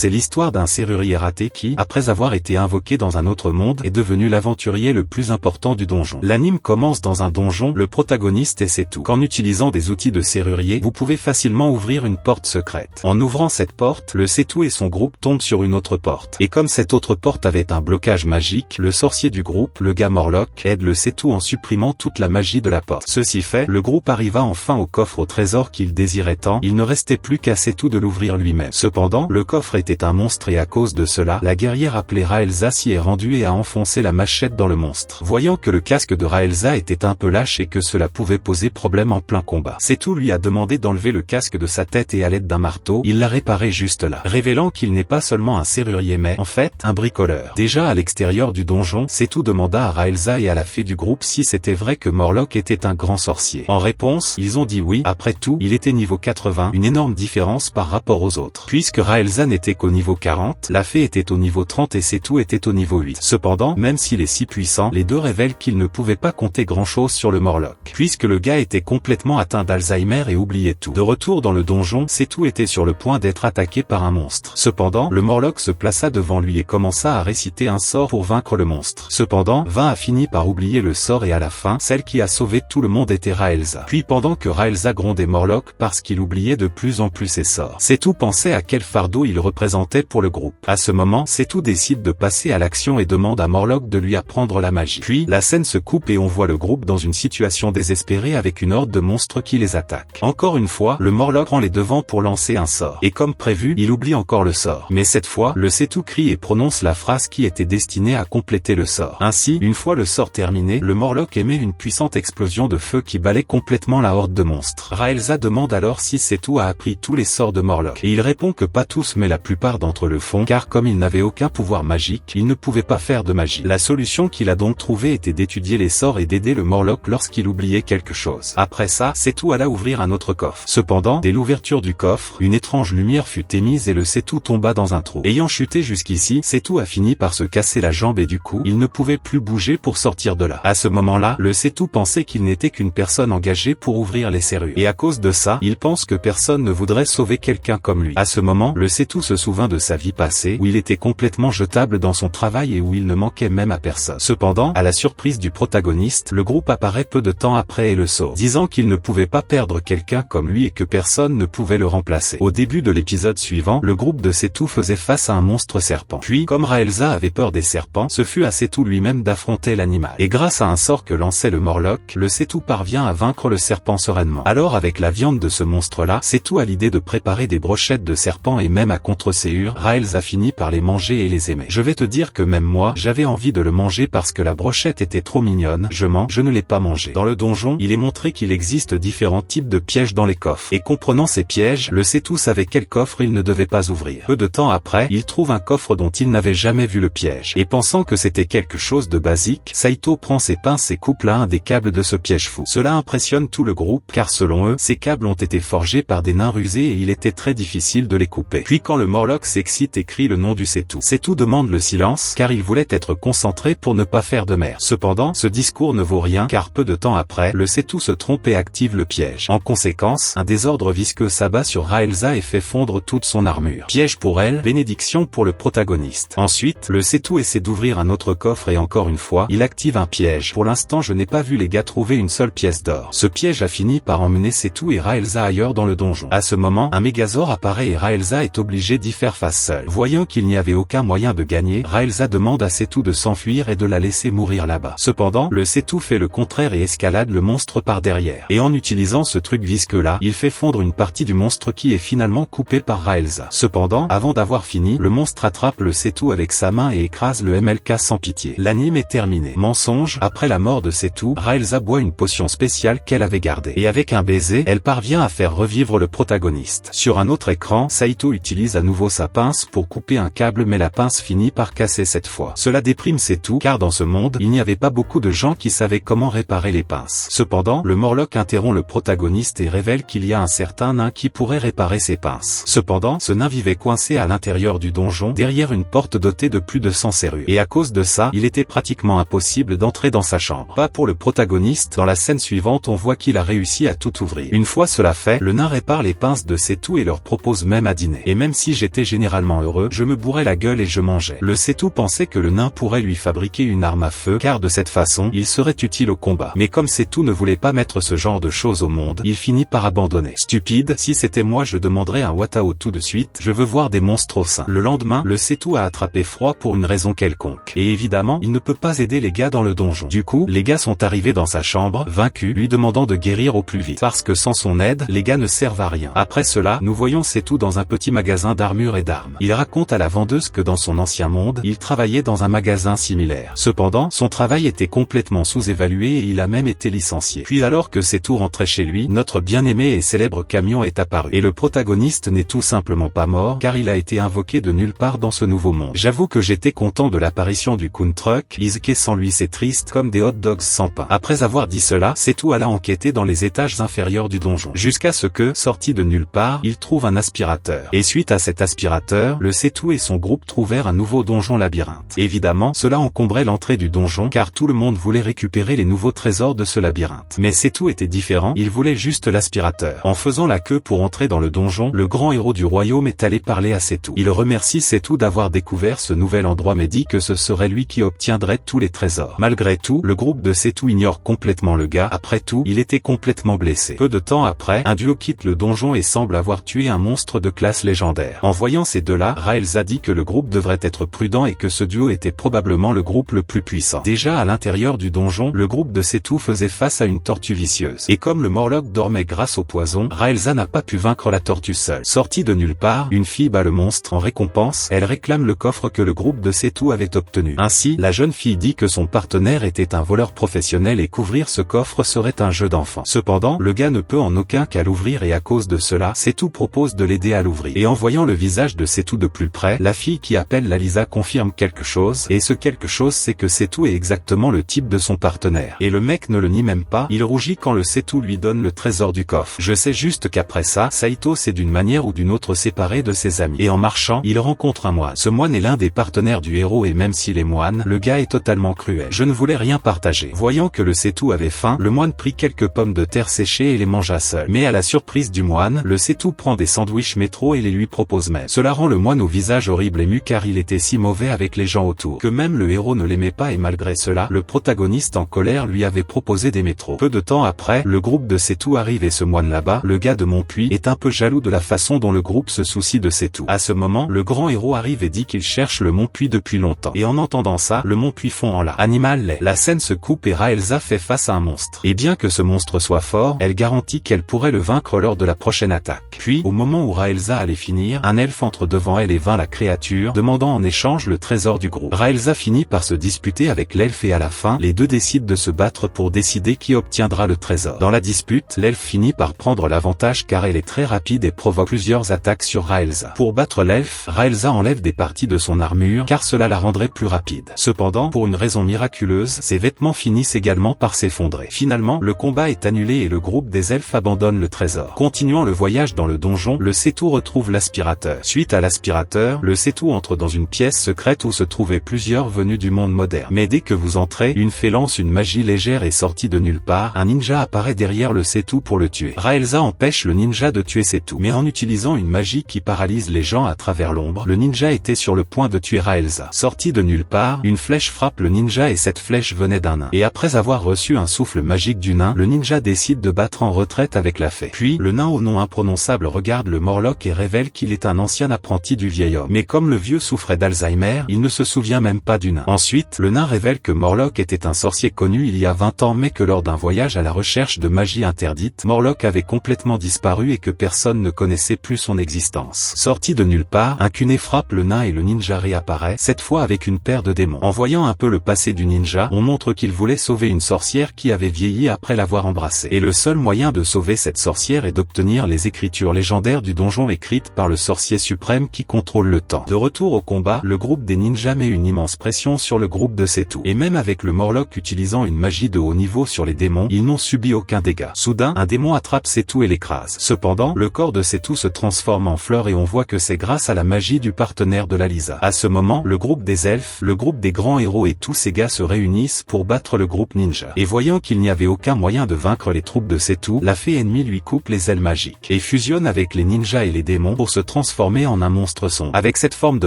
C'est l'histoire d'un serrurier raté qui, après avoir été invoqué dans un autre monde, est devenu l'aventurier le plus important du donjon. L'anime commence dans un donjon, le protagoniste et c'est tout. Qu'en utilisant des outils de serrurier, vous pouvez facilement ouvrir une porte secrète. En ouvrant cette porte, le Setou et son groupe tombent sur une autre porte. Et comme cette autre porte avait un blocage magique, le sorcier du groupe, le gars Morlock, aide le Setou en supprimant toute la magie de la porte. Ceci fait, le groupe arriva enfin au coffre au trésor qu'il désirait tant, il ne restait plus qu'à Setou de l'ouvrir lui-même. Cependant, le coffre était un monstre et à cause de cela, la guerrière appelée Raelza s'y est rendue et a enfoncé la machette dans le monstre. Voyant que le casque de Raelza était un peu lâche et que cela pouvait poser problème en plein combat, Setou lui a demandé d'enlever le casque de sa tête et à l'aide d'un marteau, il l'a réparé juste là, révélant qu'il n'est pas seulement un serrurier mais, en fait, un bricoleur. Déjà à l'extérieur du donjon, Setou demanda à Raelza et à la fée du groupe si c'était vrai que Morlock était un grand sorcier. En réponse, ils ont dit oui, après tout, il était niveau 80, une énorme différence par rapport aux autres. Puisque Raelza n'était qu'au niveau 40, la fée était au niveau 30 et Setou était au niveau 8. Cependant, même s'il est si puissant, les deux révèlent qu'il ne pouvait pas compter grand-chose sur le Morlock. Puisque le gars était complètement atteint d'Alzheimer et oubliait tout. De retour dans le donjon, Setou était sur le point d'être attaqué par un monstre. Cependant, le Morlock se plaça devant lui et commença à réciter un sort pour vaincre le monstre. Cependant, Vin a fini par oublier le sort et à la fin, celle qui a sauvé tout le monde était Raelza. Puis pendant que Raelza grondait Morlock parce qu'il oubliait de plus en plus ses sorts, Setou pensait à quel fardeau il représentait pour le groupe. À ce moment, Setou décide de passer à l'action et demande à Morlock de lui apprendre la magie. Puis, la scène se coupe et on voit le groupe dans une situation désespérée avec une horde de monstres qui les attaque. Encore une fois, le Morlock prend les devants pour lancer un sort. Et comme prévu, il oublie encore le sort. Mais cette fois, le Setou crie et prononce la phrase qui était destinée à compléter le sort. Ainsi, une fois le sort terminé, le Morlock émet une puissante explosion de feu qui balaie complètement la horde de monstres. Raelza demande alors si Setou a appris tous les sorts de Morlock. Et il répond que pas tous mais la plupart d'entre eux le font, car comme il n'avait aucun pouvoir magique, il ne pouvait pas faire de magie. La solution qu'il a donc trouvée était d'étudier les sorts et d'aider le Morlock lorsqu'il oubliait quelque chose. Après ça, Setou alla ouvrir un autre coffre. Cependant, dès l'ouverture du coffre, une étrange lumière fut émise et le Setou tomba dans un trou. Ayant chuté jusqu'ici, Setou a fini par se casser la jambe et du coup, il ne pouvait plus bouger pour sortir de là. À ce moment-là, le Setou pensait qu'il n'était qu'une personne engagée pour ouvrir les serrures. Et à cause de ça, il pense que personne ne voudrait sauver quelqu'un comme lui. À ce moment, le Setou se souvint de sa vie passée, où il était complètement jetable dans son travail et où il ne manquait même à personne. Cependant, à la surprise du protagoniste, le groupe apparaît peu de temps après et le sauve, disant qu'il ne pouvait pas perdre quelqu'un comme lui et que personne ne pouvait le remplacer. Au début de l'épisode suivant, le groupe de Setou faisait face à un monstre serpent. Puis, comme Raelza avait peur des serpents, ce fut à Setou lui-même d'affronter l'animal. Et grâce à un sort que lançait le Morlock, le Setou parvient à vaincre le serpent sereinement. Alors avec la viande de ce monstre-là, Setou a l'idée de préparer des brochettes de serpent et même à contre-séure, Raelza finit par les manger et les aimer. Je vais te dire que même moi, j'avais envie de le manger parce que la brochette était trop mignonne, je ne l'ai pas mangé. Dans le donjon, il est montré qu'il existe différents types de pièges dans les coffres. Et comprenant ces pièges, le Setou savait quel coffre il ne devait pas ouvrir. Peu de temps après, il trouve un coffre dont il n'avait jamais vu le piège. Et pensant que c'était quelque chose de basique, Saito prend ses pinces et coupe l'un des câbles de ce piège fou. Cela impressionne tout le groupe car selon eux, ces câbles ont été forgés par des nains rusés et il était très difficile de les couper. Puis quand le Morlock s'excite et crie le nom du Setou, Setou demande le silence car il voulait être concentré pour ne pas faire de merde. Cependant, ce discours ne vaut rien car peu de temps après, le Setou se trompe et active le piège. En conséquence, un désordre visqueux s'abat sur Raelza et fait fondre toute son armure. Piège pour elle, bénédiction pour le protagoniste. Ensuite, le Setou essaie d'ouvrir un autre coffre et encore une fois, il active un piège. Pour l'instant, je n'ai pas vu les gars trouver une seule pièce d'or. Ce piège a fini par emmener Setou et Raelza ailleurs dans le donjon. À ce moment, un Mégazord apparaît et Raelza est obligé d'y faire face seul. Voyant qu'il n'y avait aucun moyen de gagner, Raelza demande à Setou de s'enfuir et de la laisser mourir là-bas. Cependant, le Setou fait le contraire et escalade le monstre par derrière. Et en utilisant ce truc visqueux-là, il fait fondre une partie du monstre qui est finalement coupée par Raelza. Cependant, avant d'avoir fini, le monstre attrape le Setou avec sa main et écrase le MLK sans pitié. L'anime est terminé. Mensonge, après la mort de Setou, Raelza boit une potion spéciale qu'elle avait gardée. Et avec un baiser, elle parvient à faire revivre le protagoniste. Sur un autre écran, Saito utilise à nouveau sa pince pour couper un câble mais la pince finit par casser cette fois. Cela déprime Setou car dans ce monde, il n'y avait pas beaucoup de gens qui savaient comment réparer les pinces. Cependant, le Morlock interrompt le protagoniste et révèle qu'il y a un certain nain qui pourrait réparer ses pinces. Cependant, ce nain vivait coincé à l'intérieur du donjon, derrière une porte dotée de plus de 100 serrures. Et à cause de ça, il était pratiquement impossible d'entrer dans sa chambre. Pas pour le protagoniste, dans la scène suivante on voit qu'il a réussi à tout ouvrir. Une fois cela fait, le nain répare les pinces de Setou et leur propose même à dîner. Et même si j'étais j'étais généralement heureux, je me bourrais la gueule et je mangeais. Le Setou pensait que le nain pourrait lui fabriquer une arme à feu, car de cette façon, il serait utile au combat. Mais comme Setou ne voulait pas mettre ce genre de choses au monde, il finit par abandonner. Stupide, si c'était moi je demanderais un Watao tout de suite, je veux voir des monstres au sein. Le lendemain, le Setou a attrapé froid pour une raison quelconque. Et évidemment, il ne peut pas aider les gars dans le donjon. Du coup, les gars sont arrivés dans sa chambre, vaincus, lui demandant de guérir au plus vite. Parce que sans son aide, les gars ne servent à rien. Après cela, nous voyons Setou dans un petit magasin d'armure et d'armes. Il raconte à la vendeuse que dans son ancien monde, il travaillait dans un magasin similaire. Cependant, son travail était complètement sous-évalué et il a même été licencié. Puis alors que Setou rentrait chez lui, notre bien-aimé et célèbre camion est apparu. Et le protagoniste n'est tout simplement pas mort, car il a été invoqué de nulle part dans ce nouveau monde. J'avoue que j'étais content de l'apparition du Kun Truck, Izuke sans lui c'est triste comme des hot dogs sans pain. Après avoir dit cela, Setou alla enquêter dans les étages inférieurs du donjon. Jusqu'à ce que, sorti de nulle part, il trouve un aspirateur. Et suite à cet aspirateur, le Setou et son groupe trouvèrent un nouveau donjon labyrinthe. Évidemment, cela encombrait l'entrée du donjon car tout le monde voulait récupérer les nouveaux trésors de ce labyrinthe. Mais Setou était différent, il voulait juste l'aspirateur. En faisant la queue pour entrer dans le donjon, le grand héros du royaume est allé parler à Setou. Il remercie Setou d'avoir découvert ce nouvel endroit mais dit que ce serait lui qui obtiendrait tous les trésors. Malgré tout, le groupe de Setou ignore complètement le gars. Après tout, il était complètement blessé. Peu de temps après, un duo quitte le donjon et semble avoir tué un monstre de classe légendaire. En voyant ces deux-là, Raelza dit que le groupe devrait être prudent et que ce duo était probablement le groupe le plus puissant. Déjà à l'intérieur du donjon, le groupe de Setou faisait face à une tortue vicieuse. Et comme le Morlock dormait grâce au poison, Raelza n'a pas pu vaincre la tortue seule. Sortie de nulle part, une fille bat le monstre. En récompense, elle réclame le coffre que le groupe de Setou avait obtenu. Ainsi, la jeune fille dit que son partenaire était un voleur professionnel et qu'ouvrir ce coffre serait un jeu d'enfant. Cependant, le gars ne peut en aucun cas l'ouvrir et à cause de cela, Setou propose de l'aider à l'ouvrir. Et en voyant le visage de Setou de plus près, la fille qui appelle Lalisa confirme quelque chose, et ce quelque chose c'est que Setou est exactement le type de son partenaire. Et le mec ne le nie même pas, il rougit quand le Setou lui donne le trésor du coffre. Je sais juste qu'après ça, Saito s'est d'une manière ou d'une autre séparé de ses amis. Et en marchant, il rencontre un moine. Ce moine est l'un des partenaires du héros et même s'il est moine, le gars est totalement cruel. Je ne voulais rien partager. Voyant que le Setou avait faim, le moine prit quelques pommes de terre séchées et les mangea seul. Mais à la surprise du moine, le Setou prend des sandwichs métro et les lui propose même. Cela rend le moine au visage horrible ému car il était si mauvais avec les gens autour, que même le héros ne l'aimait pas et malgré cela, le protagoniste en colère lui avait proposé des métros. Peu de temps après, le groupe de Setou arrive et ce moine là-bas, le gars de Montpuy, est un peu jaloux de la façon dont le groupe se soucie de Setou. À ce moment, le grand héros arrive et dit qu'il cherche le Montpuy depuis longtemps. Et en entendant ça, le Montpuy fond en larmes. Animal laid. La scène se coupe et Raelza fait face à un monstre. Et bien que ce monstre soit fort, elle garantit qu'elle pourrait le vaincre lors de la prochaine attaque. Puis, au moment où Raelza allait finir, un elfe entre devant elle et vainc la créature, demandant en échange le trésor du groupe. Raelza finit par se disputer avec l'elfe et à la fin, les deux décident de se battre pour décider qui obtiendra le trésor. Dans la dispute, l'elfe finit par prendre l'avantage car elle est très rapide et provoque plusieurs attaques sur Raelza. Pour battre l'elfe, Raelza enlève des parties de son armure car cela la rendrait plus rapide. Cependant, pour une raison miraculeuse, ses vêtements finissent également par s'effondrer. Finalement, le combat est annulé et le groupe des elfes abandonne le trésor. Continuant le voyage dans le donjon, le Setou retrouve l'aspirateur. Suite à l'aspirateur, le Setou entre dans une pièce secrète où se trouvaient plusieurs venus du monde moderne. Mais dès que vous entrez, une fée lance une magie légère et sortie de nulle part, un ninja apparaît derrière le Setou pour le tuer. Raelza empêche le ninja de tuer Setou. Mais en utilisant une magie qui paralyse les gens à travers l'ombre, le ninja était sur le point de tuer Raelza. Sorti de nulle part, une flèche frappe le ninja et cette flèche venait d'un nain. Et après avoir reçu un souffle magique du nain, le ninja décide de battre en retraite avec la fée. Puis, le nain au nom imprononçable regarde le Morlock et révèle qu'il est un ancien apprenti du vieil homme. Mais comme le vieux souffrait d'Alzheimer, il ne se souvient même pas du nain. Ensuite, le nain révèle que Morlock était un sorcier connu il y a 20 ans mais que lors d'un voyage à la recherche de magie interdite, Morlock avait complètement disparu et que personne ne connaissait plus son existence. Sorti de nulle part, un kuné frappe le nain et le ninja réapparaît, cette fois avec une paire de démons. En voyant un peu le passé du ninja, on montre qu'il voulait sauver une sorcière qui avait vieilli après l'avoir embrassée. Et le seul moyen de sauver cette sorcière est d'obtenir les écritures légendaires du donjon écrites par le sorcier suprême qui contrôle le temps. De retour au combat, le groupe des ninjas met une immense pression sur le groupe de Setou. Et même avec le Morlock utilisant une magie de haut niveau sur les démons, ils n'ont subi aucun dégât. Soudain, un démon attrape Setou et l'écrase. Cependant, le corps de Setou se transforme en fleur et on voit que c'est grâce à la magie du partenaire de Lalisa. À ce moment, le groupe des elfes, le groupe des grands héros et tous ces gars se réunissent pour battre le groupe ninja. Et voyant qu'il n'y avait aucun moyen de vaincre les troupes de Setou, la fée ennemie lui coupe les ailes magiques et fusionne avec les ninjas et les démons pour se transformer transformer en un monstre sombre. Avec cette forme de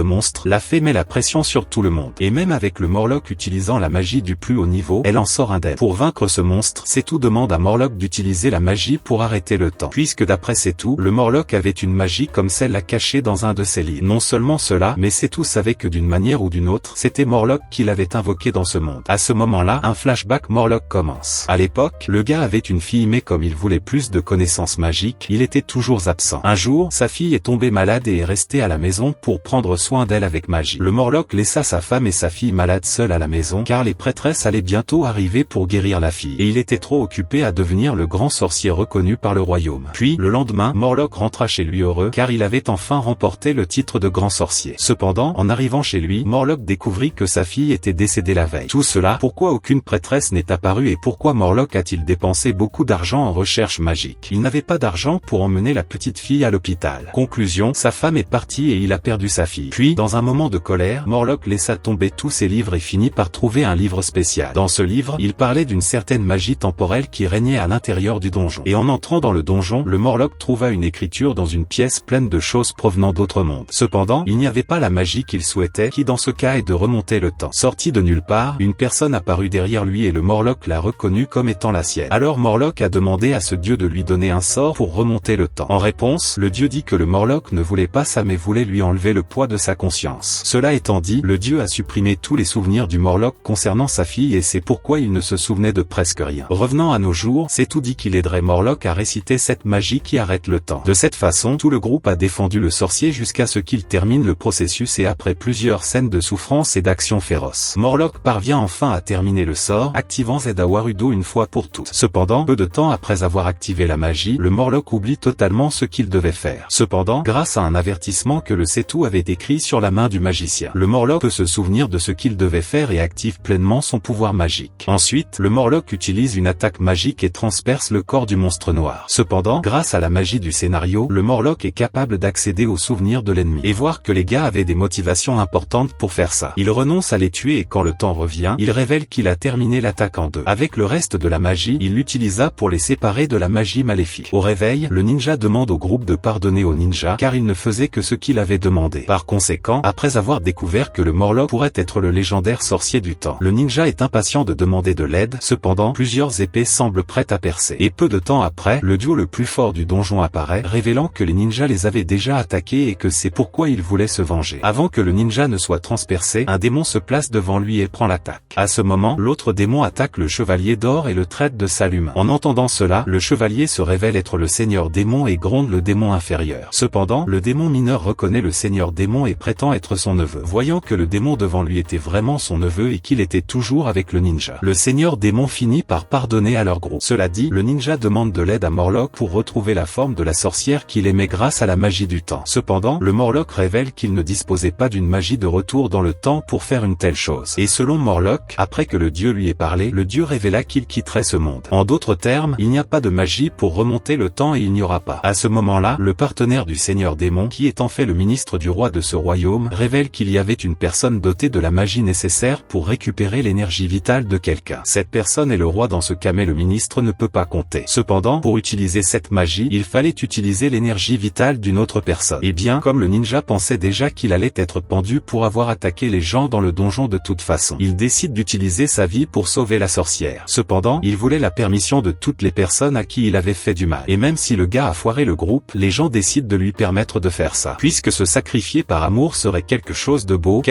monstre, la fée met la pression sur tout le monde. Et même avec le Morlock utilisant la magie du plus haut niveau, elle en sort indemne. Pour vaincre ce monstre, Setou demande à Morlock d'utiliser la magie pour arrêter le temps. Puisque d'après Setou, le Morlock avait une magie comme celle cachée dans un de ses livres. Non seulement cela, mais Setou savait que d'une manière ou d'une autre, c'était Morlock qui l'avait invoqué dans ce monde. À ce moment-là, un flashback Morlock commence. À l'époque, le gars avait une fille mais comme il voulait plus de connaissances magiques, il était toujours absent. Un jour, sa fille est tombée malade et est restée à la maison pour prendre soin d'elle avec magie. Le Morlock laissa sa femme et sa fille malades seules à la maison car les prêtresses allaient bientôt arriver pour guérir la fille. Et il était trop occupé à devenir le grand sorcier reconnu par le royaume. Puis, le lendemain, Morlock rentra chez lui heureux car il avait enfin remporté le titre de grand sorcier. Cependant, en arrivant chez lui, Morlock découvrit que sa fille était décédée la veille. Tout cela, pourquoi aucune prêtresse n'est apparue et pourquoi Morlock a-t-il dépensé beaucoup d'argent en recherche magique? Il n'avait pas d'argent pour emmener la petite fille à l'hôpital. Conclusion, sa femme est partie et il a perdu sa fille. Puis, dans un moment de colère, Morlock laissa tomber tous ses livres et finit par trouver un livre spécial. Dans ce livre, il parlait d'une certaine magie temporelle qui régnait à l'intérieur du donjon. Et en entrant dans le donjon, le Morlock trouva une écriture dans une pièce pleine de choses provenant d'autres mondes. Cependant, il n'y avait pas la magie qu'il souhaitait, qui dans ce cas est de remonter le temps. Sorti de nulle part, une personne apparut derrière lui et le Morlock l'a reconnu comme étant la sienne. Alors Morlock a demandé à ce dieu de lui donner un sort pour remonter le temps. En réponse, le dieu dit que le Morlock ne voulait pas ça mais voulait lui enlever le poids de sa conscience. Cela étant dit, le dieu a supprimé tous les souvenirs du Morlock concernant sa fille et c'est pourquoi il ne se souvenait de presque rien. Revenant à nos jours, Setou dit qu'il aiderait Morlock à réciter cette magie qui arrête le temps. De cette façon, tout le groupe a défendu le sorcier jusqu'à ce qu'il termine le processus et après plusieurs scènes de souffrance et d'action féroce, Morlock parvient enfin à terminer le sort, activant Zedawarudo une fois pour toutes. Cependant, peu de temps après avoir activé la magie, le Morlock oublie totalement ce qu'il devait faire. Cependant, grâce à un avertissement que le Setou avait écrit sur la main du magicien, le Morlock peut se souvenir de ce qu'il devait faire et active pleinement son pouvoir magique. Ensuite, le Morlock utilise une attaque magique et transperce le corps du monstre noir. Cependant, grâce à la magie du scénario, le Morlock est capable d'accéder aux souvenirs de l'ennemi et voir que les gars avaient des motivations importantes pour faire ça. Il renonce à les tuer et quand le temps revient, il révèle qu'il a terminé l'attaque en deux. Avec le reste de la magie, il l'utilisa pour les séparer de la magie maléfique. Au réveil, le ninja demande au groupe de pardonner au ninja car il ne faisait que ce qu'il avait demandé. Par conséquent, après avoir découvert que le Morlock pourrait être le légendaire sorcier du temps, le ninja est impatient de demander de l'aide. Cependant, plusieurs épées semblent prêtes à percer. Et peu de temps après, le duo le plus fort du donjon apparaît, révélant que les ninjas les avaient déjà attaqués et que c'est pourquoi il voulait se venger. Avant que le ninja ne soit transpercé, un démon se place devant lui et prend l'attaque. À ce moment, l'autre démon attaque le chevalier d'or et le traite de sale humain. En entendant cela, le chevalier se révèle être le seigneur démon et gronde le démon inférieur. Cependant, le démon mineur reconnaît le seigneur démon et prétend être son neveu. Voyant que le démon devant lui était vraiment son neveu et qu'il était toujours avec le ninja, le seigneur démon finit par pardonner à leur groupe. Cela dit, le ninja demande de l'aide à Morlock pour retrouver la forme de la sorcière qu'il aimait grâce à la magie du temps. Cependant, le Morlock révèle qu'il ne disposait pas d'une magie de retour dans le temps pour faire une telle chose. Et selon Morlock, après que le dieu lui ait parlé, le dieu révéla qu'il quitterait ce monde. En d'autres termes, il n'y a pas de magie pour remonter le temps et il n'y aura pas. À ce moment-là, le partenaire du seigneur démon, qui est en fait le ministre du roi de ce royaume, révèle qu'il y avait une personne dotée de la magie nécessaire pour récupérer l'énergie vitale de quelqu'un. Cette personne est le roi dans ce cas mais le ministre ne peut pas compter. Cependant, pour utiliser cette magie, il fallait utiliser l'énergie vitale d'une autre personne. Et bien, comme le ninja pensait déjà qu'il allait être pendu pour avoir attaqué les gens dans le donjon de toute façon, il décide d'utiliser sa vie pour sauver la sorcière. Cependant, il voulait la permission de toutes les personnes à qui il avait fait du mal. Et même si le gars a foiré le groupe, les gens décident de lui permettre de faire ça. Puisque se sacrifier par amour serait quelque chose de beau,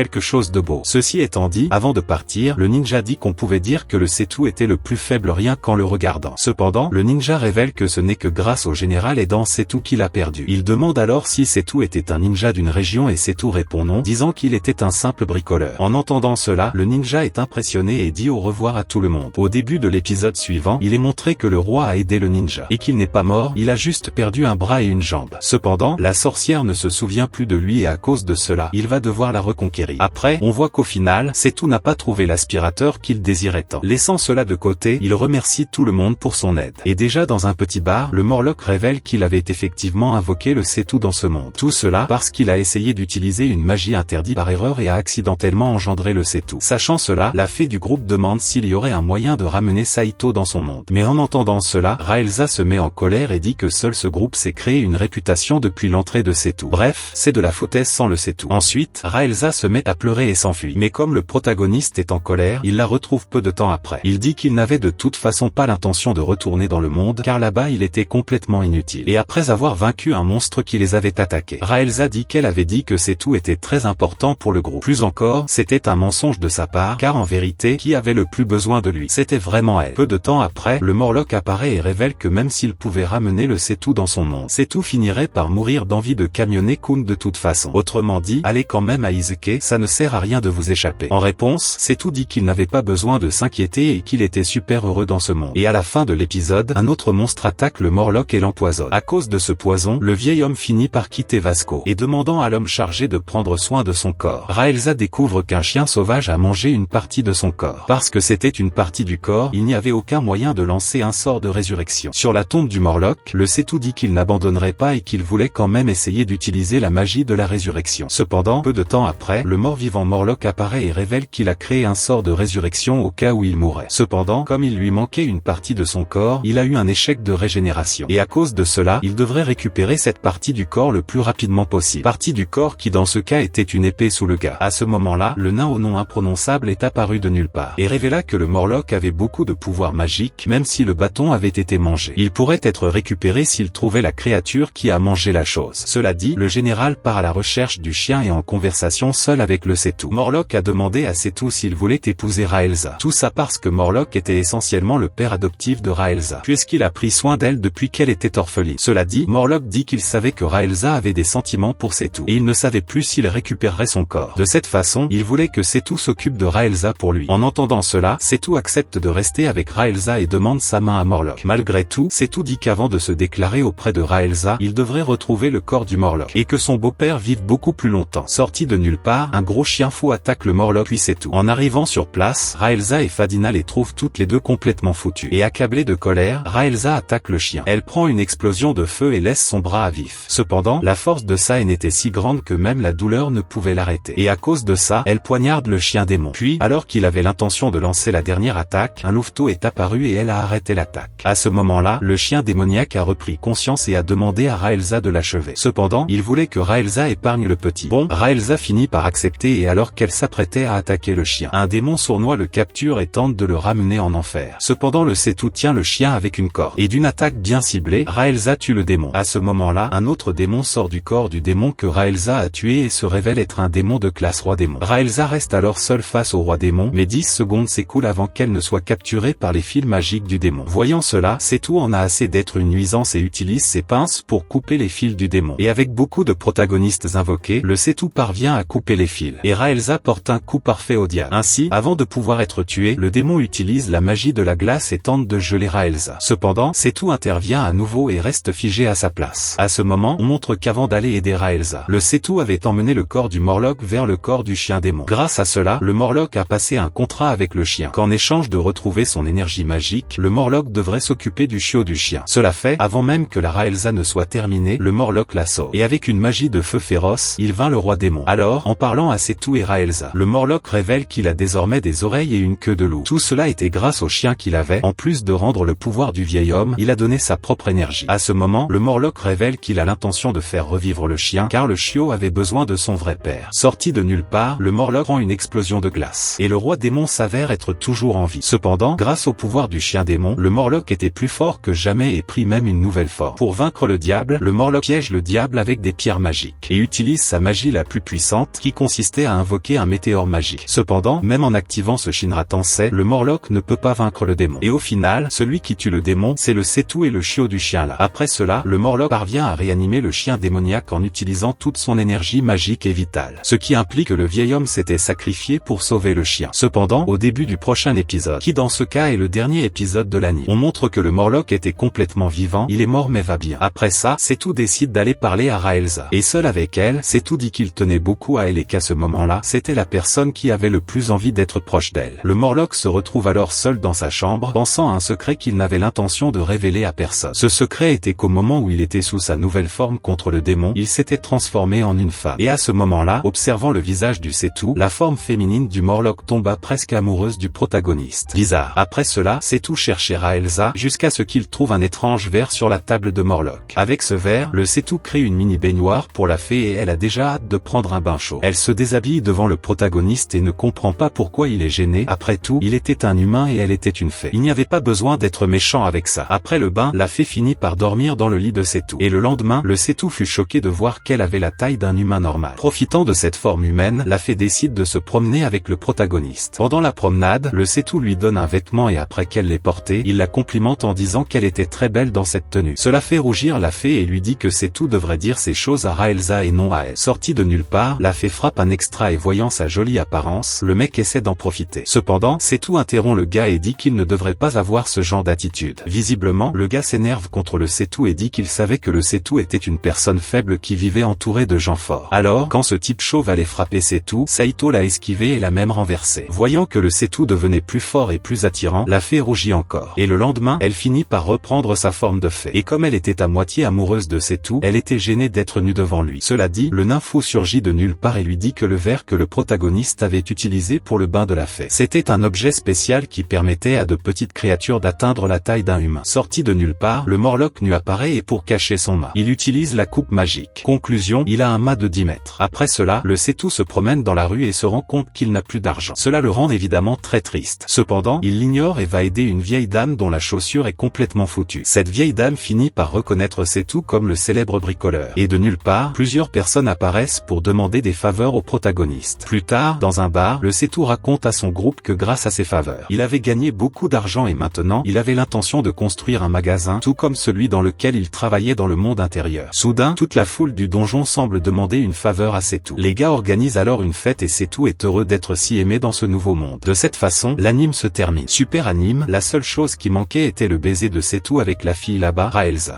Ceci étant dit, avant de partir, le ninja dit qu'on pouvait dire que le Setou était le plus faible rien qu'en le regardant. Cependant, le ninja révèle que ce n'est que grâce au général aidant Setou qu'il a perdu. Il demande alors si Setou était un ninja d'une région et Setou répond non, disant qu'il était un simple bricoleur. En entendant cela, le ninja est impressionné et dit au revoir à tout le monde. Au début de l'épisode suivant, il est montré que le roi a aidé le ninja et qu'il n'est pas mort, il a juste perdu un bras et une jambe. Cependant, la sorcière ne se souvient plus de lui et à cause de cela, il va devoir la reconquérir. Après, on voit qu'au final, Setou n'a pas trouvé l'aspirateur qu'il désirait tant. Laissant cela de côté, il remercie tout le monde pour son aide. Et déjà dans un petit bar, le Morlock révèle qu'il avait effectivement invoqué le Setou dans ce monde. Tout cela parce qu'il a essayé d'utiliser une magie interdite par erreur et a accidentellement engendré le Setou. Sachant cela, la fée du groupe demande s'il y aurait un moyen de ramener Saito dans son monde. Mais en entendant cela, Raelza se met en colère et dit que seul ce groupe s'est créé une réputation depuis l'entrée de Setou. Bref, c'est de la foutaise sans le Setou. Ensuite, Raelza se met à pleurer et s'enfuit. Mais comme le protagoniste est en colère, il la retrouve peu de temps après. Il dit qu'il n'avait de toute façon pas l'intention de retourner dans le monde, car là-bas il était complètement inutile. Et après avoir vaincu un monstre qui les avait attaqués, Raelza dit qu'elle avait dit que Setou était très important pour le groupe. Plus encore, c'était un mensonge de sa part, car en vérité, qui avait le plus besoin de lui, c'était vraiment elle. Peu de temps après, le Morlock apparaît et révèle que même s'il pouvait ramener le Setou dans son monde, Setou finirait par mourir d'envie de camionner Khun de toute façon. Autrement dit, allez quand même à Izuke, ça ne sert à rien de vous échapper. En réponse, Setou dit qu'il n'avait pas besoin de s'inquiéter et qu'il était super heureux dans ce monde. Et à la fin de l'épisode, un autre monstre attaque le Morlock et l'empoisonne. À cause de ce poison, le vieil homme finit par quitter Vasco, et demandant à l'homme chargé de prendre soin de son corps. Raelza découvre qu'un chien sauvage a mangé une partie de son corps. Parce que c'était une partie du corps, il n'y avait aucun moyen de lancer un sort de résurrection. Sur la tombe du Morlock, le Setou dit qu'il n'abandonnerait pas et qu'il voulait quand même essayer d'utiliser la magie de la résurrection. Cependant, peu de temps après, le mort-vivant Morlock apparaît et révèle qu'il a créé un sort de résurrection au cas où il mourrait. Cependant, comme il lui manquait une partie de son corps, il a eu un échec de régénération. Et à cause de cela, il devrait récupérer cette partie du corps le plus rapidement possible. Partie du corps qui dans ce cas était une épée sous le gars. À ce moment-là, le nain au nom imprononçable est apparu de nulle part, et révéla que le Morlock avait beaucoup de pouvoirs magiques, même si le bâton avait été mangé. Il pourrait être récupéré s'il trouvait la créature qui a mangé la chose. Cela dit, le général part à la recherche du chien et en conversation seul avec le Setou. Morlock a demandé à Setou s'il voulait épouser Raelza. Tout ça parce que Morlock était essentiellement le père adoptif de Raelza, puisqu'il a pris soin d'elle depuis qu'elle était orpheline. Cela dit, Morlock dit qu'il savait que Raelza avait des sentiments pour Setou, et il ne savait plus s'il récupérerait son corps. De cette façon, il voulait que Setou s'occupe de Raelza pour lui. En entendant cela, Setou accepte de rester avec Raelza et demande sa main à Morlock. Malgré tout, Setou dit qu'avant de se déclarer auprès de Raelza, il devrait retrouver le corps du Morlock, et que son beau-père vive beaucoup plus longtemps. Sorti de nulle part, un gros chien fou attaque le Morlock puis Setou. En arrivant sur place, Raelza et Fadina les trouvent toutes les deux complètement foutues. Et accablée de colère, Raelza attaque le chien. Elle prend une explosion de feu et laisse son bras à vif. Cependant, la force de Saen était si grande que même la douleur ne pouvait l'arrêter. Et à cause de ça, elle poignarde le chien démon. Puis, alors qu'il avait l'intention de lancer la dernière attaque, un louveteau est apparu et elle a arrêté l'attaque. À ce moment-là, le chien démoniaque a repris conscience et a demandé à Raelza de l'achever. Cependant, il voulait que Raelza épargne le petit. Bon, Raelza finit par accepter et alors qu'elle s'apprêtait à attaquer le chien, un démon sournois le capture et tente de le ramener en enfer. Cependant, le Setou tient le chien avec une corde. Et d'une attaque bien ciblée, Raelza tue le démon. À ce moment-là, un autre démon sort du corps du démon que Raelza a tué et se révèle être un démon de classe roi démon. Raelza reste alors seule face au roi démon, mais 10 secondes s'écoulent avant qu'elle ne soit capturée par les fils magiques du démon. Voyant cela, Setou en a assez d'être une nuisance et utilise ses pinces pour couper les fils du démon. Et avec beaucoup de protagonistes invoqués, le Setou parvient à couper les fils. Et Raelza porte un coup parfait au diable. Ainsi, avant de pouvoir être tué, le démon utilise la magie de la glace et tente de geler Raelza. Cependant, Setou intervient à nouveau et reste figé à sa place. À ce moment, on montre qu'avant d'aller aider Raelza, le Setou avait emmené le corps du Morlock vers le corps du chien démon. Grâce à cela, le Morlock a passé un contrat avec le chien, qu'en échange de retrouver son énergie magique, le Morlock devrait s'occuper du chiot du chien. Cela fait, avant même que la Raelza ne soit terminée, le Morlock la sauve. Et avec une magie de feu féroce, il vainc le roi démon. Alors, en parlant à Setou et Raelza, le Morlock révèle qu'il a désormais des oreilles et une queue de loup. Tout cela était grâce au chien qu'il avait. En plus de rendre le pouvoir du vieil homme, il a donné sa propre énergie. À ce moment, le Morlock révèle qu'il a l'intention de faire revivre le chien, car le chiot avait besoin de son vrai père. Sorti de nulle part, le Morlock rend une explosion de glace. Et le roi démon s'avère être toujours en vie. Cependant, grâce au pouvoir du chien démon, le Morlock était plus fort que jamais et prit même une nouvelle forme. Pour vaincre le diable, le Morlock piège le diable avec des pierres magiques, et utilise sa magie la plus puissante, qui consistait à invoquer un météore magique. Cependant, même en activant ce Shinra Tensei, le Morlock ne peut pas vaincre le démon. Et au final, celui qui tue le démon, c'est le Setou et le chiot du chien là. Après cela, le Morlock parvient à réanimer le chien démoniaque en utilisant toute son énergie magique et vitale. Ce qui implique que le vieil homme s'était sacrifié pour sauver le chien. Cependant, au début du prochain épisode, qui dans ce cas est le dernier épisode de l'anime, on montre que le Morlock était complètement vivant, il est mort mais va bien. Après ça, Setou décide d'aller parler à Raelza. Et seul avec elle, Setou dit qu'il tenait beaucoup à elle et qu'à ce moment-là, c'était la personne qui avait le plus envie d'être proche d'elle. Le Morlock se retrouve alors seul dans sa chambre, pensant à un secret qu'il n'avait l'intention de révéler à personne. Ce secret était qu'au moment où il était sous sa nouvelle forme contre le démon, il s'était transformé en une femme. Et à ce moment-là, observant le visage du Setou, la forme féminine du Morlock tomba presque amoureuse du protagoniste. Bizarre. Après cela, Setou cherchait Raelza jusqu'à ce qu'il trouve un étrange verre sur la table de Morlock. Avec ce verre, le Setou crée crée une mini baignoire pour la fée et elle a déjà hâte de prendre un bain chaud. Elle se déshabille devant le protagoniste et ne comprend pas pourquoi il est gêné. Après tout, il était un humain et elle était une fée. Il n'y avait pas besoin d'être méchant avec ça. Après le bain, la fée finit par dormir dans le lit de Setou. Et le lendemain, le Setou fut choqué de voir qu'elle avait la taille d'un humain normal. Profitant de cette forme humaine, la fée décide de se promener avec le protagoniste. Pendant la promenade, le Setou lui donne un vêtement et après qu'elle l'ait porté, il la complimente en disant qu'elle était très belle dans cette tenue. Cela fait rougir la fée et lui dit que Setou devrait dire ces choses à Raelza et non à elle. Sortie de nulle part, la fée frappe un extra et voyant sa jolie apparence, le mec essaie d'en profiter. Cependant, Setou interrompt le gars et dit qu'il ne devrait pas avoir ce genre d'attitude. Visiblement, le gars s'énerve contre le Setou et dit qu'il savait que le Setou était une personne faible qui vivait entourée de gens forts. Alors, quand ce type chauve allait frapper Setou, Saito l'a esquivé et l'a même renversé. Voyant que le Setou devenait plus fort et plus attirant, la fée rougit encore. Et le lendemain, elle finit par reprendre sa forme de fée. Et comme elle était à moitié amoureuse de Setou, elle était gênée d'être nue devant lui. Cela dit, le nain fou surgit de nulle part et lui dit que le verre que le protagoniste avait utilisé pour le bain de la fée, c'était un objet spécial qui permettait à de petites créatures d'atteindre la taille d'un humain. Sorti de nulle part, le Morlock nu apparaît et pour cacher son mât, il utilise la coupe magique. Conclusion, il a un mât de 10 mètres. Après cela, le Setou se promène dans la rue et se rend compte qu'il n'a plus d'argent. Cela le rend évidemment très triste. Cependant, il l'ignore et va aider une vieille dame dont la chaussure est complètement foutue. Cette vieille dame finit par reconnaître Setou comme le célèbre bricoleur. Et de nulle part, plusieurs personnes apparaissent pour demander des faveurs au protagoniste. Plus tard, dans un bar, le Setou raconte à son groupe que grâce à ses faveurs, il avait gagné beaucoup d'argent et maintenant, il avait l'intention de construire un magasin, tout comme celui dans lequel il travaillait dans le monde intérieur. Soudain, toute la foule du donjon semble demander une faveur à Setou. Les gars organisent alors une fête et Setou est heureux d'être si aimé dans ce nouveau monde. De cette façon, l'anime se termine. Super anime, la seule chose qui manquait était le baiser de Setou avec la fille là-bas, Raelza.